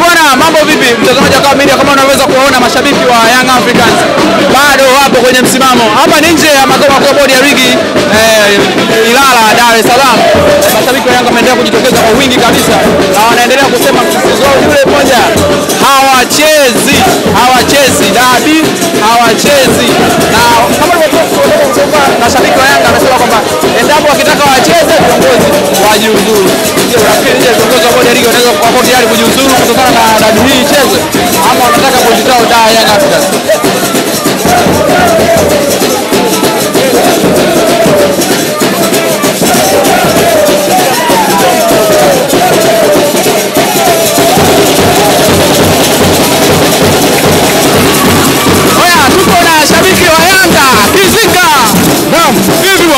Bwana, mambo vipi mtazamaji wa Media? Kama unaweza kuona mashabiki wa Young Africans bado wapo kwenye msimamo. Hapa ni nje ya makao makuu bodi ya ligi Ilala, Dar es Salaam. Mashabiki wa Yanga wameendelea kujitokeza kwa wingi kabisa na wanaendelea kusema msisitizo yule mmoja, hawachezi dabi, hawachezi. Na kama ulivyotoka mashabiki wa Yanga wamesema kwamba endapo wakitaka wacheze viongozi wajiuzuru. Nafikiri viongozi wa bodi ya ligi wanaweza kuwa tayari kujiuzuru kutokana na dabi hii ichezwe, ama wanataka pointi zao da Young Africans.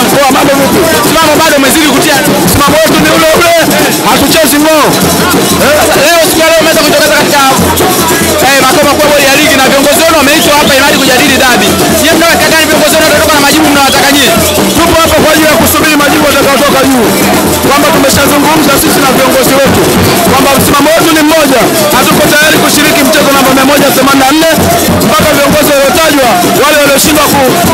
Msimamo bado umezidi kutia. Msimamo wetu ni ule ule. Hatuchezi ngoo. Leo siku leo umeweza kutokeza katika makao makuu bodi ya ligi na viongozi wao wameitwa hapa ili kujadili dabi. Nyie mnaweka gani viongozi wao watatoka na majibu mnawataka nyie? Tupo hapa kwa ajili ya kusubiri majibu yatakayotoka juu. Kwamba tumeshazungumza sisi na viongozi wetu kwamba msimamo wetu ni mmoja. Hatuko tayari kushiriki mchezo namba 184 mpaka viongozi waliotajwa, wale walioshindwa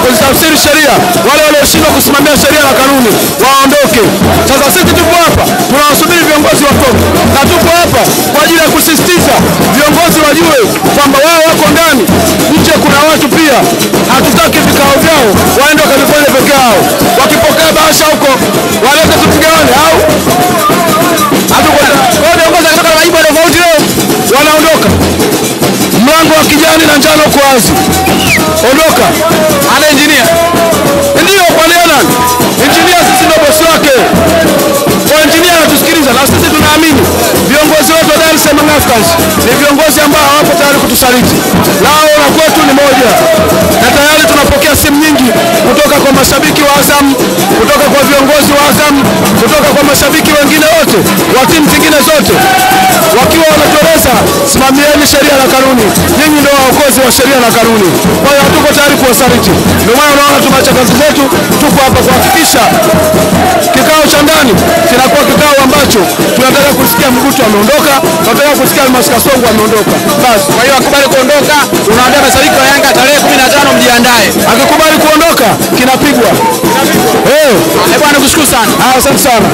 kutafsiri sheria, wale walioshindwa kusimamia sheria na kanuni waondoke. Sasa sisi tupo hapa tunawasubiri viongozi watoke, na tupo hapa kwa ajili ya kusisitiza viongozi wajue kwamba wao wako ndani, nje kuna watu pia. Hatutaki vikao vyao waende wakavifanye peke yao, wakipokea bahasha huko walete tupigawane au hatukwenda. Kwa viongozi wanatoka na majibu tofauti leo wanaondoka. Mlango wa kijani na njano uko wazi. Ondoka. Ana engineer. Ndio kwa nani? Engineer sisi ndio boss wake. Kwa engineer anatusikiliza na sisi tunaamini viongozi wetu wa Dar es Salaam Africans ni viongozi ambao hawapo tayari kutusaliti. Lao na kwetu ni moja. Na tayari tunapokea simu nyingi kutoka kwa mashabiki wa Azam, kutoka kwa viongozi wa Azam, kutoka kwa mashabiki wengine wote wa timu zingine zote, wakiwa wanatueleza simamieni sheria na kanuni. Nyinyi ndio waongozi wa sheria na kanuni. Kwa hiyo hatuko tayari kuwasaliti. Ndio maana unaona tumeacha kazi zetu, tupo hapa kuhakikisha kikao cha ndani kinakuwa kikao ambacho tunataka kusikia Mguto ameondoka, tunataka kusikia Almas Kasongo ameondoka. Basi, kwa hiyo akubali kuondoka, unaambia mashabiki wa Yanga tarehe 15 mjiandae. Akikubali kuondoka kinapigwa. Bwana, nikushukuru sana. Asante sana.